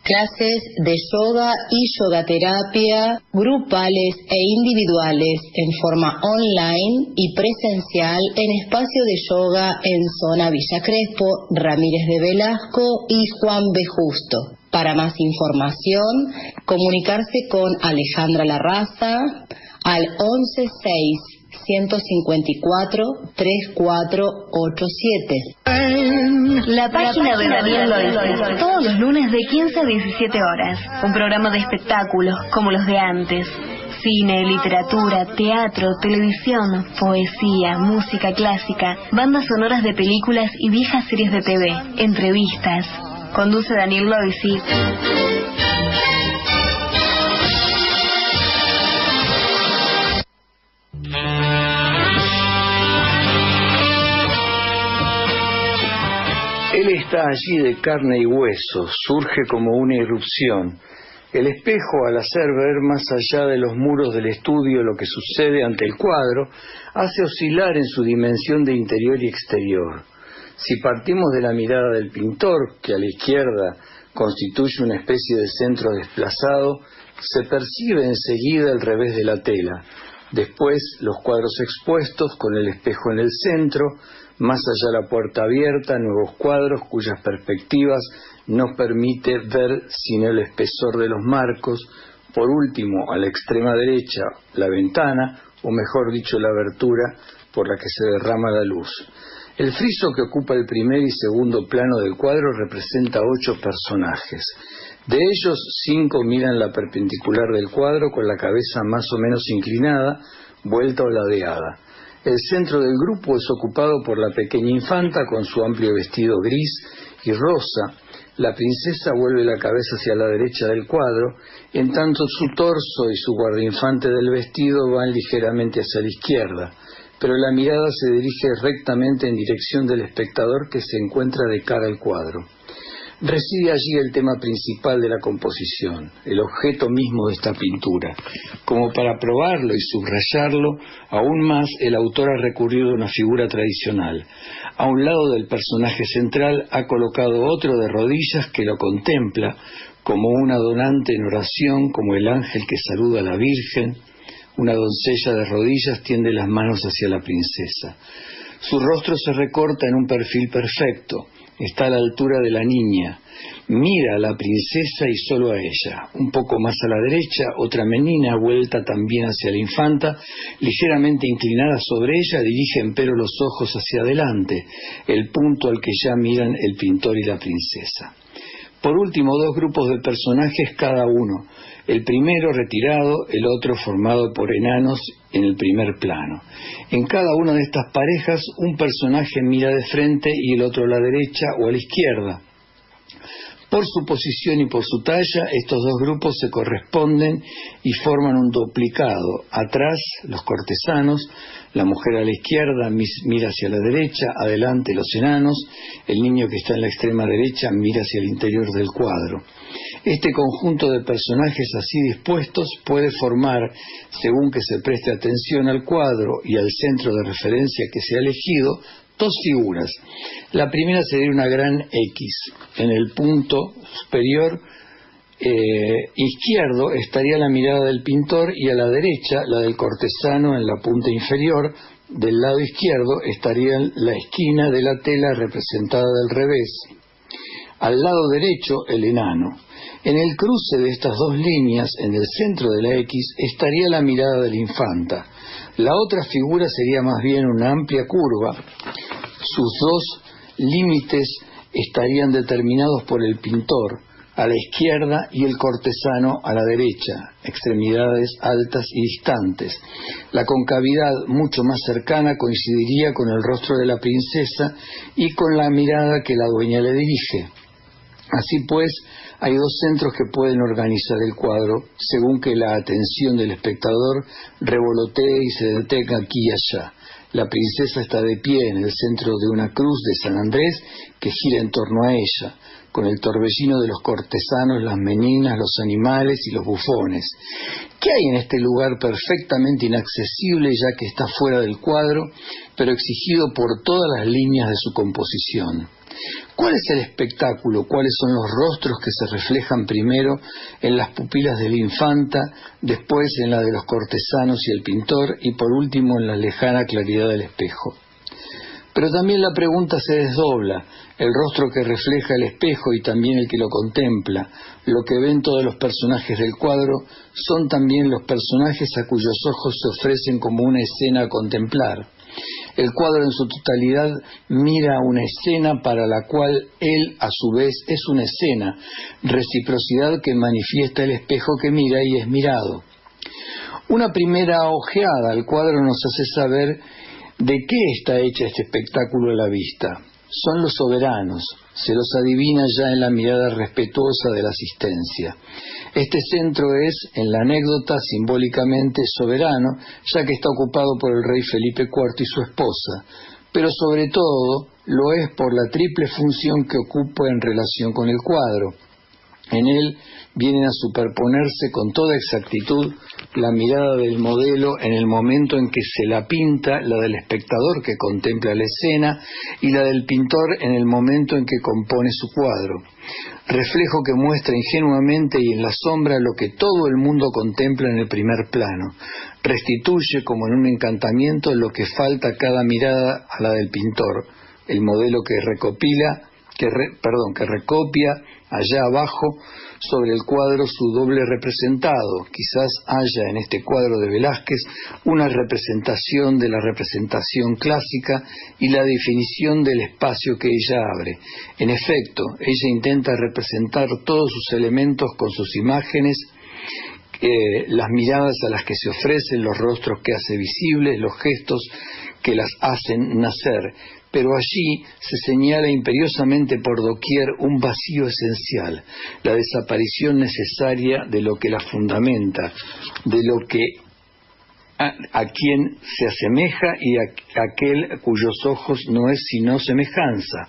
Clases de yoga y yogaterapia grupales e individuales en forma online y presencial en espacio de yoga en zona Villa Crespo, Ramírez de Velasco y Juan B. Justo. Para más información, comunicarse con Alejandra Larraza al 116 154 3487. La página de Daniel Lois, todos los lunes de 15 a 17 horas. Un programa de espectáculos como los de antes. Cine, literatura, teatro, televisión, poesía, música clásica, bandas sonoras de películas y viejas series de TV, entrevistas. Conduce Daniel Loisi. Él está allí de carne y hueso, surge como una irrupción. El espejo, al hacer ver más allá de los muros del estudio lo que sucede ante el cuadro, hace oscilar en su dimensión de interior y exterior. Si partimos de la mirada del pintor, que a la izquierda constituye una especie de centro desplazado, se percibe enseguida el revés de la tela. Después, los cuadros expuestos con el espejo en el centro, más allá la puerta abierta, nuevos cuadros cuyas perspectivas nos permite ver sino el espesor de los marcos. Por último, a la extrema derecha, la ventana, o mejor dicho, la abertura por la que se derrama la luz. El friso que ocupa el primer y segundo plano del cuadro representa 8 personajes. De ellos, 5 miran la perpendicular del cuadro con la cabeza más o menos inclinada, vuelta o ladeada. El centro del grupo es ocupado por la pequeña infanta con su amplio vestido gris y rosa. La princesa vuelve la cabeza hacia la derecha del cuadro, en tanto su torso y su guardainfante del vestido van ligeramente hacia la izquierda, pero la mirada se dirige rectamente en dirección del espectador que se encuentra de cara al cuadro. Reside allí el tema principal de la composición, el objeto mismo de esta pintura. Como para probarlo y subrayarlo aún más, el autor ha recurrido a una figura tradicional. A un lado del personaje central ha colocado otro de rodillas que lo contempla como una donante en oración, como el ángel que saluda a la Virgen. Una doncella de rodillas tiende las manos hacia la princesa. Su rostro se recorta en un perfil perfecto. Está a la altura de la niña. Mira a la princesa y solo a ella. Un poco más a la derecha, otra menina, vuelta también hacia la infanta, ligeramente inclinada sobre ella, dirige empero los ojos hacia adelante, el punto al que ya miran el pintor y la princesa. Por último, dos grupos de personajes cada uno. El primero retirado, el otro formado por enanos en el primer plano. En cada una de estas parejas, un personaje mira de frente y el otro a la derecha o a la izquierda. Por su posición y por su talla, estos dos grupos se corresponden y forman un duplicado. Atrás, los cortesanos, la mujer a la izquierda mira hacia la derecha, adelante los enanos, el niño que está en la extrema derecha mira hacia el interior del cuadro. Este conjunto de personajes así dispuestos puede formar, según que se preste atención al cuadro y al centro de referencia que se ha elegido, dos figuras. La primera sería una gran X. En el punto superior izquierdo estaría la mirada del pintor y a la derecha la del cortesano. En la punta inferior del lado izquierdo estaría la esquina de la tela representada del revés. Al lado derecho el enano. En el cruce de estas dos líneas, en el centro de la X, estaría la mirada de la infanta. La otra figura sería más bien una amplia curva. Sus dos límites estarían determinados por el pintor a la izquierda y el cortesano a la derecha, extremidades altas y distantes. La concavidad mucho más cercana coincidiría con el rostro de la princesa y con la mirada que la dueña le dirige. Así pues, hay dos centros que pueden organizar el cuadro según que la atención del espectador revolotee y se detenga aquí y allá. La princesa está de pie en el centro de una cruz de San Andrés que gira en torno a ella, con el torbellino de los cortesanos, las meninas, los animales y los bufones. ¿Qué hay en este lugar perfectamente inaccesible ya que está fuera del cuadro, pero exigido por todas las líneas de su composición? ¿Cuál es el espectáculo? ¿Cuáles son los rostros que se reflejan primero en las pupilas de la infanta, después en la de los cortesanos y el pintor, y por último en la lejana claridad del espejo? Pero también la pregunta se desdobla. El rostro que refleja el espejo y también el que lo contempla, lo que ven todos los personajes del cuadro, son también los personajes a cuyos ojos se ofrecen como una escena a contemplar. El cuadro en su totalidad mira una escena para la cual él, a su vez, es una escena, reciprocidad que manifiesta el espejo que mira y es mirado. Una primera ojeada al cuadro nos hace saber de qué está hecha este espectáculo a la vista. Son los soberanos, se los adivina ya en la mirada respetuosa de la asistencia. Este centro es, en la anécdota, simbólicamente soberano, ya que está ocupado por el rey Felipe IV y su esposa, pero sobre todo lo es por la triple función que ocupa en relación con el cuadro. En él vienen a superponerse con toda exactitud la mirada del modelo en el momento en que se la pinta, la del espectador que contempla la escena y la del pintor en el momento en que compone su cuadro. Reflejo que muestra ingenuamente y en la sombra lo que todo el mundo contempla en el primer plano. Restituye como en un encantamiento lo que falta a cada mirada a la del pintor, el modelo que recopia allá abajo sobre el cuadro su doble representado. Quizás haya en este cuadro de Velázquez una representación de la representación clásica y la definición del espacio que ella abre. En efecto, ella intenta representar todos sus elementos con sus imágenes, las miradas a las que se ofrecen, los rostros que hace visibles, los gestos que las hacen nacer. pero allí se señala imperiosamente por doquier un vacío esencial, la desaparición necesaria de lo que la fundamenta, de lo que a quien se asemeja y a aquel cuyos ojos no es sino semejanza.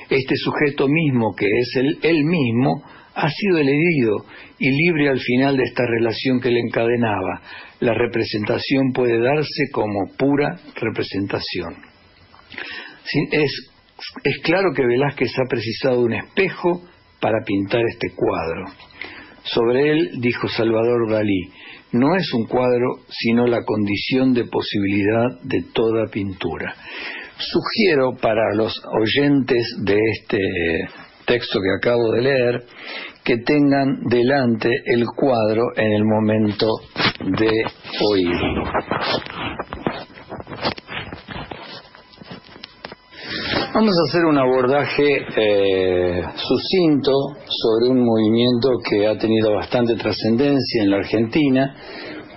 Este sujeto mismo, que es él mismo, ha sido el herido y libre al final de esta relación que le encadenaba. La representación puede darse como pura representación. Es claro que Velázquez ha precisado un espejo para pintar este cuadro. Sobre él dijo Salvador Dalí: no es un cuadro, sino la condición de posibilidad de toda pintura. Sugiero para los oyentes de este texto que acabo de leer que tengan delante el cuadro en el momento de oírlo. Vamos a hacer un abordaje sucinto sobre un movimiento que ha tenido bastante trascendencia en la Argentina,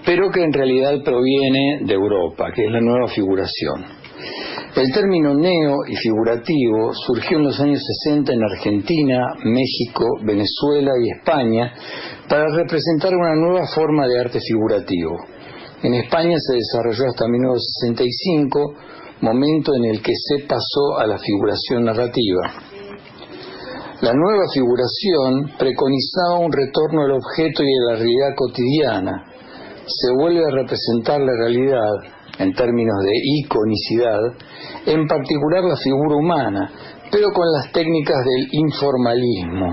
pero que en realidad proviene de Europa, que es la nueva figuración. El término neo y figurativo surgió en los años 60 en Argentina, México, Venezuela y España para representar una nueva forma de arte figurativo. En España se desarrolló hasta 1965, momento en el que se pasó a la figuración narrativa. La nueva figuración preconizaba un retorno al objeto y a la realidad cotidiana. Se vuelve a representar la realidad, en términos de iconicidad, en particular la figura humana, pero con las técnicas del informalismo.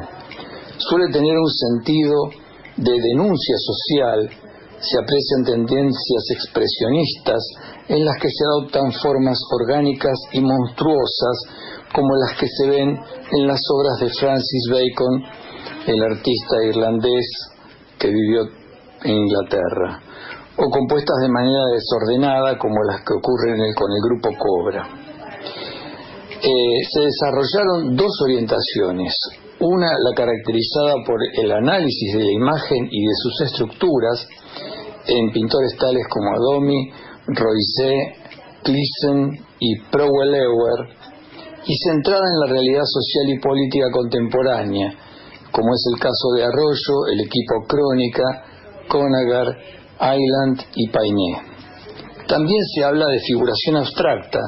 Suele tener un sentido de denuncia social. Se aprecian tendencias expresionistas en las que se adoptan formas orgánicas y monstruosas como las que se ven en las obras de Francis Bacon, el artista irlandés que vivió en Inglaterra, o compuestas de manera desordenada como las que ocurren con el grupo Cobra. Se desarrollaron dos orientaciones. Una, la caracterizada por el análisis de la imagen y de sus estructuras, en pintores tales como Adomi, Roizé, Clissen y Prowell-Ewer, y centrada en la realidad social y política contemporánea, como es el caso de Arroyo, el equipo Crónica, Conagar, Island y Painé. También se habla de figuración abstracta,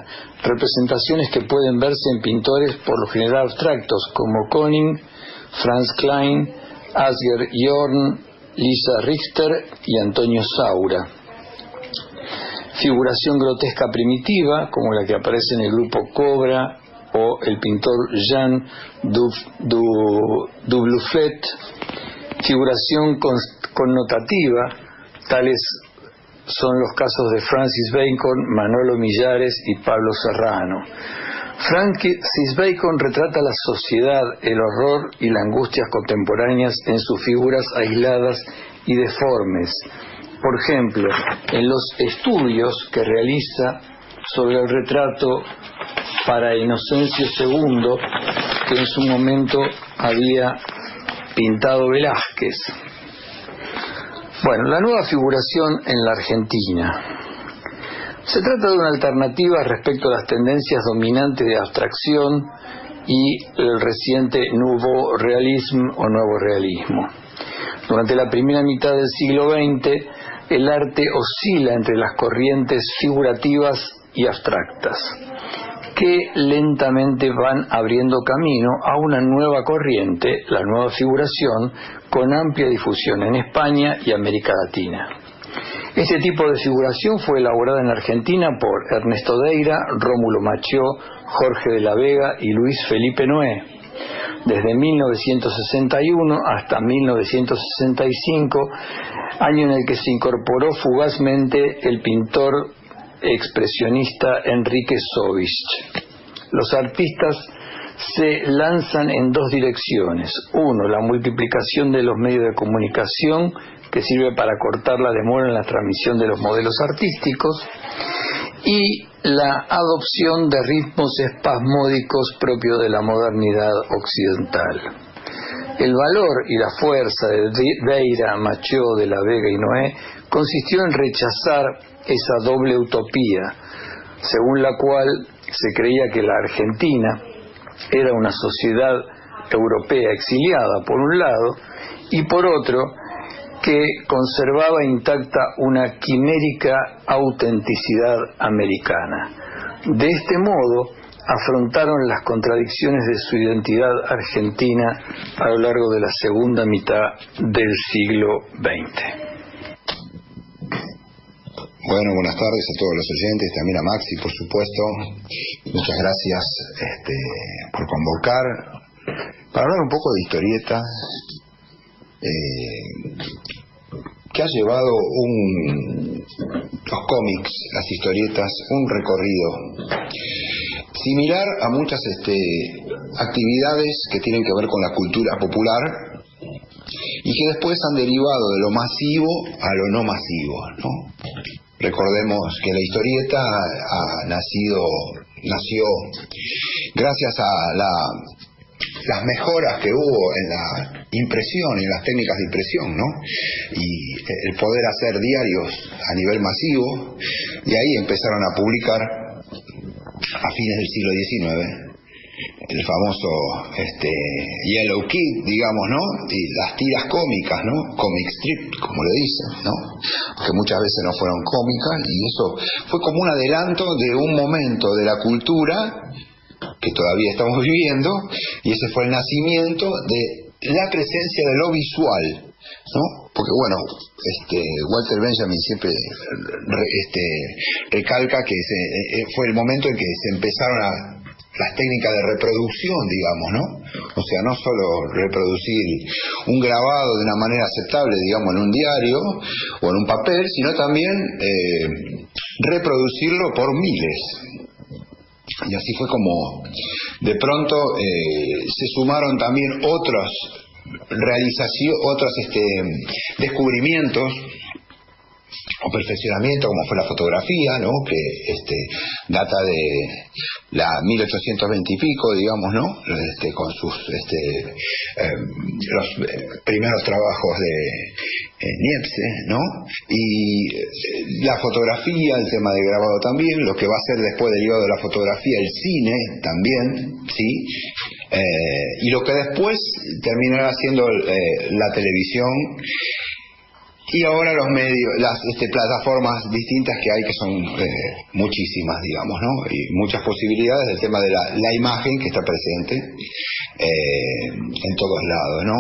representaciones que pueden verse en pintores por lo general abstractos como Koning, Franz Klein, Asger Jorn, Lisa Richter y Antonio Saura. Figuración grotesca primitiva, como la que aparece en el grupo Cobra o el pintor Jean Dubluffet. Figuración connotativa, tales son los casos de Francis Bacon, Manolo Millares y Pablo Serrano. Francis Bacon retrata la sociedad, el horror y las angustias contemporáneas en sus figuras aisladas y deformes. Por ejemplo, en los estudios que realiza sobre el retrato para Inocencio II, que en su momento había pintado Velázquez. Bueno, la nueva figuración en la Argentina. Se trata de una alternativa respecto a las tendencias dominantes de abstracción y el reciente Nouveau Realisme o Nuevo Realismo. Durante la primera mitad del siglo XX, el arte oscila entre las corrientes figurativas y abstractas, que lentamente van abriendo camino a una nueva corriente, la nueva figuración, con amplia difusión en España y América Latina. Este tipo de figuración fue elaborada en Argentina por Ernesto Deira, Rómulo Machió, Jorge de la Vega y Luis Felipe Noé. Desde 1961 hasta 1965, año en el que se incorporó fugazmente el pintor expresionista Enrique Sovich. Los artistas se lanzan en dos direcciones. Uno, la multiplicación de los medios de comunicación, que sirve para cortar la demora en la transmisión de los modelos artísticos, y la adopción de ritmos espasmódicos propios de la modernidad occidental. El valor y la fuerza de Deira, Machió, de la Vega y Noé consistió en rechazar esa doble utopía, según la cual se creía que la Argentina era una sociedad europea exiliada por un lado y por otro que conservaba intacta una quimérica autenticidad americana. De este modo afrontaron las contradicciones de su identidad argentina a lo largo de la segunda mitad del siglo XX. Bueno, buenas tardes a todos los oyentes, también a Maxi, por supuesto. Muchas gracias por convocar para hablar un poco de historietas que ha llevado los cómics, las historietas, un recorrido similar a muchas actividades que tienen que ver con la cultura popular y que después han derivado de lo masivo a lo no masivo, ¿no? Recordemos que la historieta nació gracias a las mejoras que hubo en la impresión y en las técnicas de impresión, ¿no? Y el poder hacer diarios a nivel masivo, y ahí empezaron a publicar a fines del siglo XIX el famoso Yellow Kid, digamos, ¿no? Y las tiras cómicas, ¿no? Comic strip, como le dicen, ¿no? Que muchas veces no fueron cómicas, y eso fue como un adelanto de un momento de la cultura que todavía estamos viviendo, y ese fue el nacimiento de la presencia de lo visual, ¿no? Porque bueno, Walter Benjamin siempre recalca que fue el momento en que se empezaron las técnicas de reproducción, digamos, ¿no? O sea, no solo reproducir un grabado de una manera aceptable, digamos, en un diario o en un papel, sino también reproducirlo por miles. Y así fue como de pronto se sumaron también otras descubrimientos o perfeccionamiento, como fue la fotografía, ¿no? Que data de la 1820 y pico, digamos, ¿no? Con sus los primeros trabajos de Niepce, ¿no? Y la fotografía, el tema de grabado también, lo que va a ser después derivado de la fotografía, el cine también, ¿sí? Y lo que después terminará siendo la televisión. Y ahora los medios, las plataformas distintas que hay, que son muchísimas, digamos, ¿no? Y muchas posibilidades del tema de la imagen que está presente en todos lados, ¿no?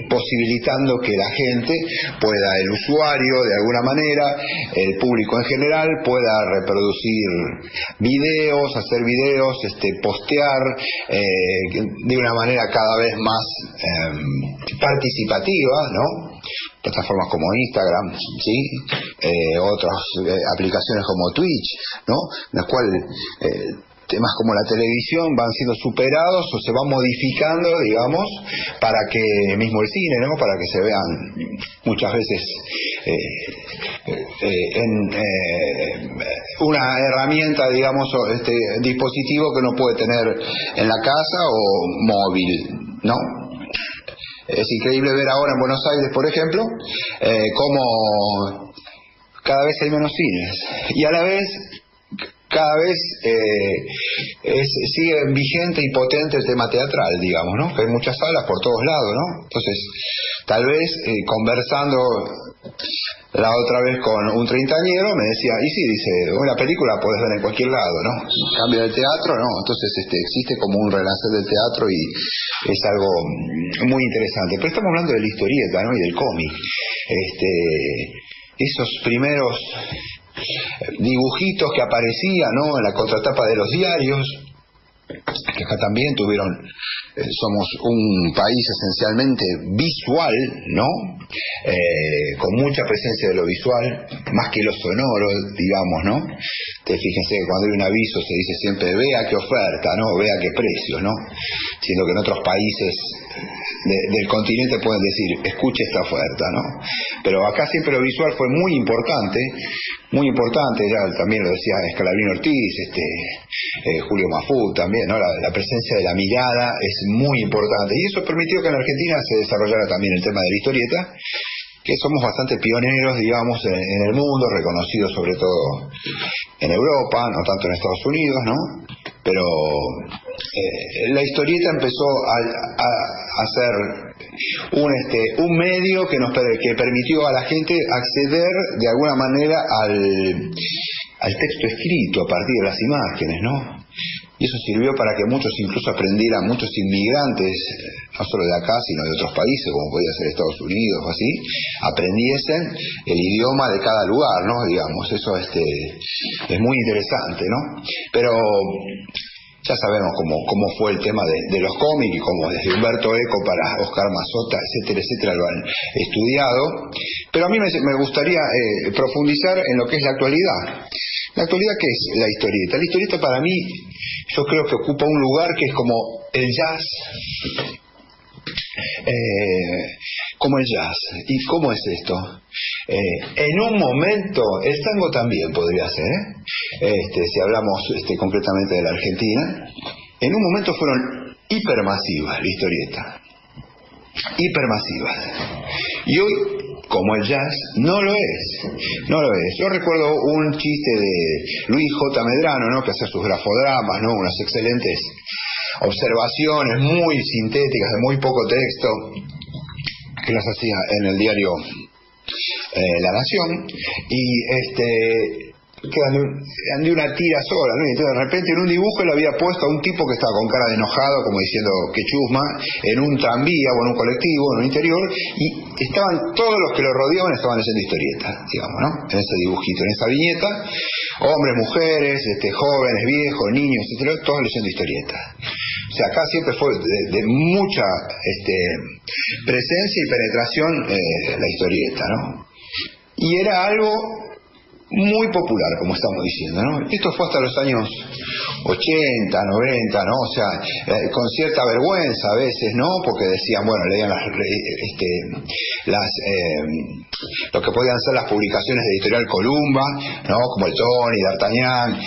Posibilitando que la gente pueda, el usuario de alguna manera, el público en general, pueda reproducir videos, hacer videos, postear de una manera cada vez más participativa, ¿no? Plataformas como Instagram, ¿sí? Otras aplicaciones como Twitch, ¿no? En las cuales temas como la televisión van siendo superados o se van modificando, digamos, para que mismo el cine, ¿no? Para que se vean muchas veces una herramienta, digamos, dispositivo que uno puede tener en la casa o móvil, ¿no? Es increíble ver ahora en Buenos Aires, por ejemplo, cómo cada vez hay menos cines y a la vez cada vez sigue vigente y potente el tema teatral, digamos, ¿no? Que hay muchas salas por todos lados, ¿no? Entonces, tal vez conversando la otra vez con un treintañero me decía, y sí, dice, una película podés ver en cualquier lado, ¿no? En cambio del teatro, no. Entonces existe como un renacer del teatro y es algo muy interesante. Pero estamos hablando de la historieta, ¿no? Y del cómic. Esos primeros dibujitos que aparecían, ¿no? En la contratapa de los diarios, que acá también tuvieron, somos un país esencialmente visual, ¿no? Con mucha presencia de lo visual, más que lo sonoro, digamos, ¿no? Fíjense que cuando hay un aviso se dice siempre, vea qué oferta, ¿no? Vea qué precio, ¿no? Siendo que en otros países del continente pueden decir, escuche esta oferta, ¿no? Pero acá siempre lo visual fue muy importante, ya también lo decía Scalabrini Ortiz, Julio Mafú también, ¿no? La presencia de la mirada es muy importante, y eso permitió que en Argentina se desarrollara también el tema de la historieta, que somos bastante pioneros, digamos, en el mundo, reconocidos sobre todo en Europa, no tanto en Estados Unidos, ¿no? Pero la historieta empezó a ser un medio que permitió a la gente acceder de alguna manera al texto escrito a partir de las imágenes, ¿no? Y eso sirvió para que muchos incluso aprendieran, muchos inmigrantes, no solo de acá, sino de otros países, como podía ser Estados Unidos o así, aprendiesen el idioma de cada lugar, ¿no? Digamos, eso es muy interesante, ¿no? Pero ya sabemos cómo fue el tema de los cómics y cómo desde Humberto Eco para Oscar Mazzotta, etcétera, etcétera, lo han estudiado. Pero a mí me gustaría profundizar en lo que es la actualidad. La actualidad, ¿qué es la historieta? La historieta para mí, yo creo que ocupa un lugar que es como el jazz. Como el jazz. ¿Y cómo es esto? En un momento, el tango también podría ser, si hablamos concretamente de la Argentina, en un momento fueron hipermasivas la historieta. Hipermasivas. Y hoy, como el jazz, no lo es. Yo recuerdo un chiste de Luis J. Medrano, ¿no? Que hacía sus grafodramas, ¿no? Unas excelentes observaciones muy sintéticas, de muy poco texto, que las hacía en el diario La Nación, y quedan de una tira sola, ¿no? Y entonces de repente en un dibujo él había puesto a un tipo que estaba con cara de enojado, como diciendo que chusma, en un tranvía o en un colectivo, en un interior, y estaban todos los que lo rodeaban estaban leyendo historietas, digamos, ¿no? En ese dibujito, en esa viñeta, hombres, mujeres, jóvenes, viejos, niños, etcétera, todos leyendo historietas. O sea, acá siempre fue de mucha presencia y penetración la historieta, ¿no? Y era algo muy popular, como estamos diciendo, ¿no? Esto fue hasta los años 80, 90, ¿no? O sea, con cierta vergüenza a veces, ¿no? Porque decían, bueno, leían lo que podían ser las publicaciones de Editorial Columba, ¿no? Como el Tony, D'Artagnan,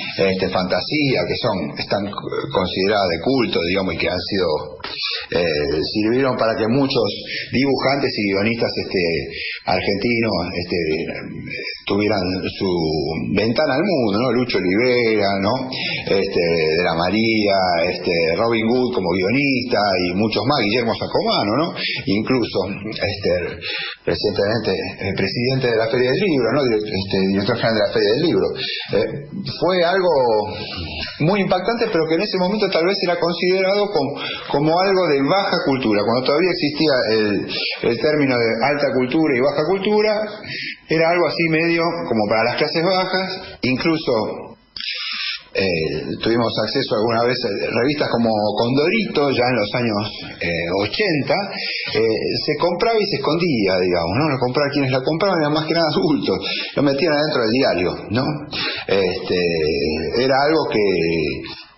Fantasía, que están consideradas de culto, digamos, y que han sido sirvieron para que muchos dibujantes y guionistas argentinos tuvieran su ventana al mundo, ¿no? Lucho Olivera, ¿no? De la María, Robin Hood como guionista y muchos más, Guillermo Sacomano, ¿no? Incluso recientemente el presidente de la Feria del Libro, ¿no? Director general de la Feria del Libro. Fue algo muy impactante, pero que en ese momento tal vez era considerado como algo de baja cultura. Cuando todavía existía el término de alta cultura y baja cultura, era algo así medio como para las clases bajas. Incluso tuvimos acceso alguna vez a revistas como Condorito, ya en los años 80, se compraba y se escondía, digamos, ¿no? Quienes la compraban eran más que nada adultos, lo metían adentro del diario, ¿no? Era algo que,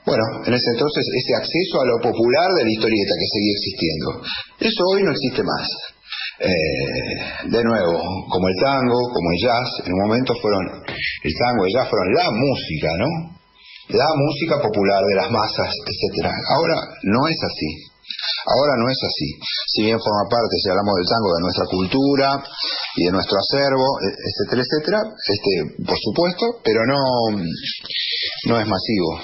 bueno, en ese entonces, ese acceso a lo popular de la historieta que seguía existiendo. Eso hoy no existe más. De nuevo, como el tango, como el jazz, en un momento el tango y el jazz fueron la música, ¿no? La música popular de las masas, etcétera. Ahora no es así. Si bien forma parte, si hablamos del tango, de nuestra cultura y de nuestro acervo, etcétera, etcétera, por supuesto, pero no es masivo.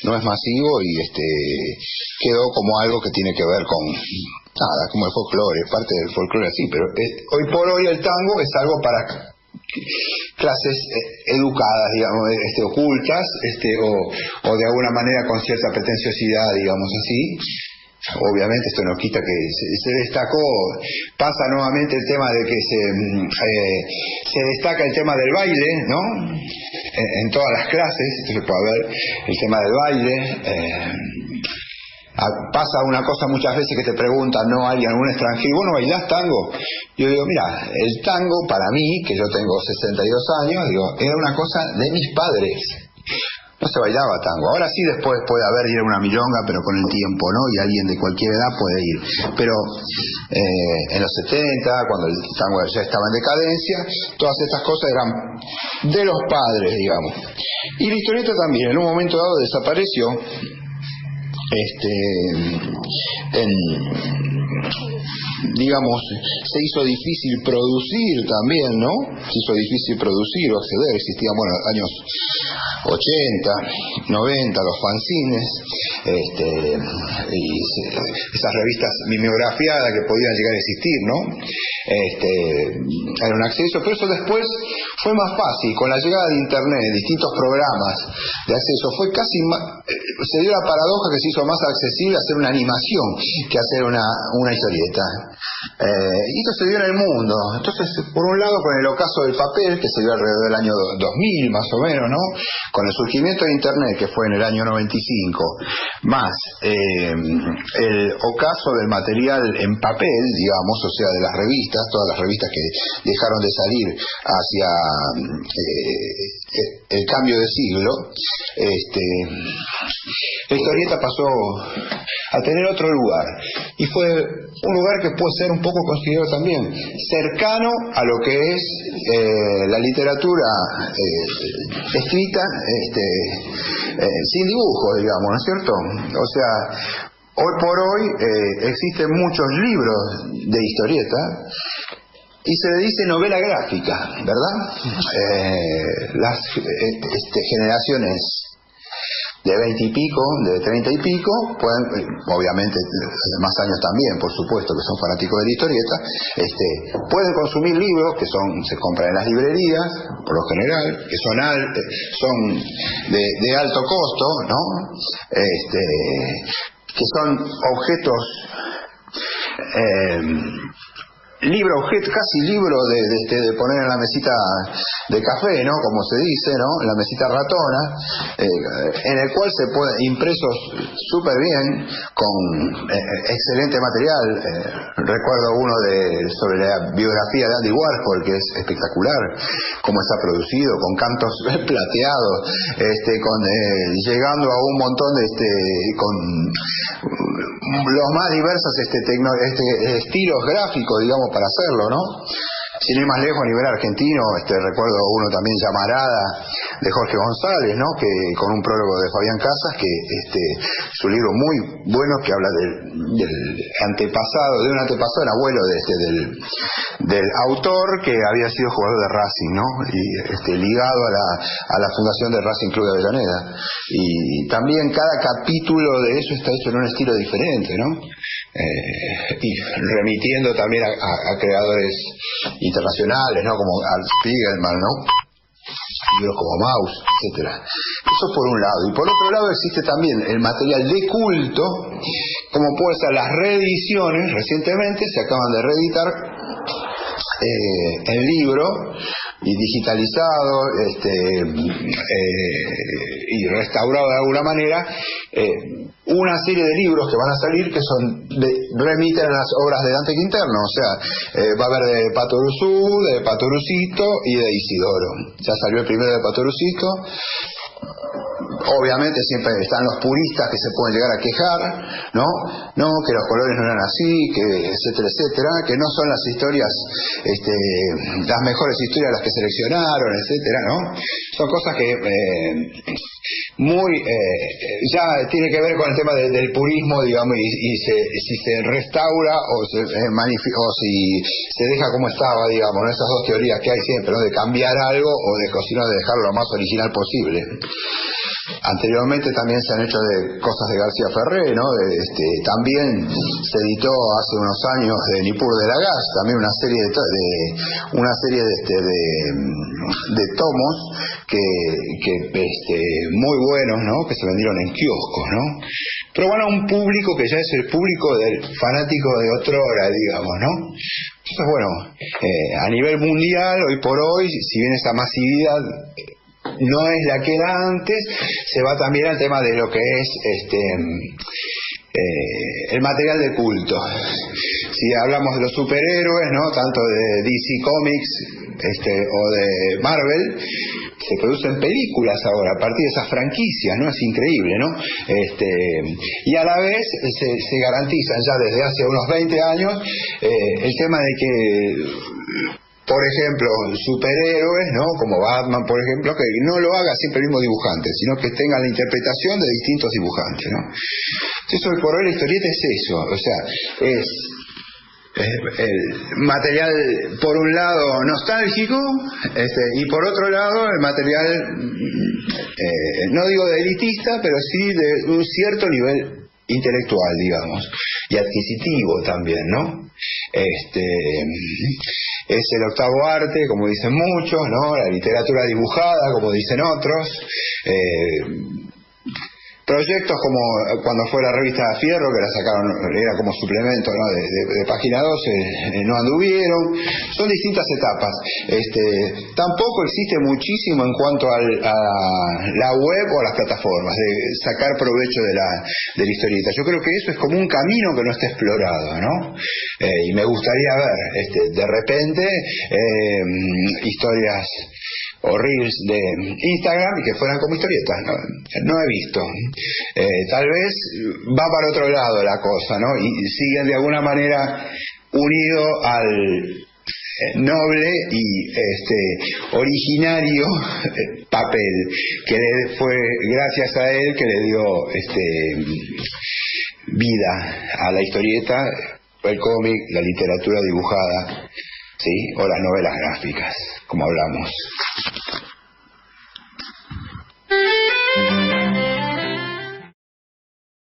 No es masivo y quedó como algo que tiene que ver con nada, como el folclore, parte del folclore así, pero hoy por hoy el tango es algo para clases educadas, digamos, ocultas, o de alguna manera con cierta pretenciosidad, digamos así. Obviamente esto no quita que se destacó, pasa nuevamente el tema de que se destaca el tema del baile, ¿no? En todas las clases, entonces puede haber el tema del baile. Pasa una cosa muchas veces que te preguntan, ¿no? Algún extranjero, ¿vos no bailás tango? Yo digo, mira, el tango para mí, que yo tengo 62 años, era una cosa de mis padres. No se bailaba tango. Ahora sí, después puede haber ir a una milonga, pero con el tiempo, ¿no? Y alguien de cualquier edad puede ir. Pero en los 70, cuando el tango ya estaba en decadencia, todas estas cosas eran de los padres, digamos. Y la historieta también, en un momento dado desapareció. digamos, se hizo difícil producir también, ¿no? Se hizo difícil producir o acceder. Existían, bueno, años 80, 90, los fanzines, y esas revistas mimeografiadas que podían llegar a existir, ¿no? Era un acceso, pero eso después fue más fácil, con la llegada de Internet, distintos programas de acceso, se dio la paradoja que se hizo más accesible hacer una animación que hacer una historieta. Y esto se dio en el mundo. Entonces, por un lado, con el ocaso del papel, que se dio alrededor del año 2000 más o menos, ¿no? Con el surgimiento de Internet, que fue en el año 95, más el ocaso del material en papel, digamos, o sea, de las revistas, todas las revistas que dejaron de salir hacia el cambio de siglo, la historieta pasó a tener otro lugar, y fue un lugar que puede ser un poco considerado también cercano a lo que es la literatura escrita sin dibujos, digamos, ¿no es cierto? O sea, hoy por hoy existen muchos libros de historieta y se le dice novela gráfica, ¿verdad? Las generaciones de 20 y pico, de 30 y pico, pueden, obviamente más años también, por supuesto, que son fanáticos de la historieta, pueden consumir libros que se compran en las librerías, por lo general, que son de alto costo, ¿no? Que son objetos, casi libro de poner en la mesita de café, ¿no? Como se dice, ¿no? En la mesita ratona, en el cual se puede, impresos súper bien, con excelente material. Recuerdo uno sobre la biografía de Andy Warhol, que es espectacular, cómo está producido, con cantos plateados, llegando a un montón con los más diversos estilos gráficos, digamos, para hacerlo, ¿no? Sin ir más lejos, a nivel argentino, recuerdo uno también, Llamarada, de Jorge González, ¿no? Que con un prólogo de Fabián Casas, que su libro muy bueno, que habla del antepasado, de un antepasado, el abuelo del autor, que había sido jugador de Racing, ¿no? Y ligado a la fundación del Racing Club de Avellaneda. Y también cada capítulo de eso está hecho en un estilo diferente, ¿no? Y remitiendo también a creadores internacionales, ¿no? Como Art Spiegelman, ¿no? Libros como Maus, etcétera. Eso por un lado. Y por otro lado existe también el material de culto, como puede ser las reediciones. Recientemente se acaban de reeditar en libro y digitalizado y restaurado de alguna manera, una serie de libros que van a salir que remiten a las obras de Dante Quinterno. O sea, va a haber de Patoruzú, de Patorucito y de Isidoro. Ya salió el primero de Patorucito. Obviamente siempre están los puristas que se pueden llegar a quejar, ¿no? Que los colores no eran así, que etcétera, etcétera, que no son las historias, las mejores historias las que seleccionaron, etcétera, ¿no? Son cosas que ya tiene que ver con el tema del purismo, digamos, y si se restaura o si se deja como estaba, digamos, ¿no? Esas dos teorías que hay siempre, ¿no? De cambiar algo o de dejarlo lo más original posible. Anteriormente también se han hecho de cosas de García Ferré, ¿no? También se editó hace unos años de Nippur de Lagasse, también una serie de tomos que muy buenos, ¿no? Que se vendieron en kioscos, ¿no? Pero bueno, un público que ya es el público del fanático de otrora, digamos, ¿no? Entonces, bueno, a nivel mundial, hoy por hoy, si bien esa masividad no es la que era antes, se va también al tema de lo que es el material de culto. Si hablamos de los superhéroes, ¿no? Tanto de DC Comics o de Marvel, se producen películas ahora a partir de esas franquicias, ¿no? Es increíble, ¿no? Y a la vez se garantizan ya desde hace unos 20 años el tema de que, por ejemplo, superhéroes, ¿no? Como Batman, por ejemplo, que no lo haga siempre el mismo dibujante, sino que tenga la interpretación de distintos dibujantes, ¿no? Entonces, hoy por hoy la historieta es eso, o sea, es el material, por un lado, nostálgico, y por otro lado, el material, no digo de elitista, pero sí de un cierto nivel intelectual, digamos, y adquisitivo también, ¿no? Es el octavo arte, como dicen muchos, ¿no? La literatura dibujada, como dicen otros. Proyectos como cuando fue la revista Fierro, que la sacaron, era como suplemento, ¿no? de página 12, no anduvieron. Son distintas etapas. Tampoco existe muchísimo en cuanto a la web o a las plataformas, de sacar provecho de la historieta. Yo creo que eso es como un camino que no está explorado, ¿no? Y me gustaría ver, de repente, historias o reels de Instagram y que fueran como historietas, no he visto. Tal vez va para otro lado la cosa, ¿no? Y siguen de alguna manera unido al noble y originario papel que le fue gracias a él que le dio vida a la historieta, el cómic, la literatura dibujada, ¿sí? O las novelas gráficas, como hablamos.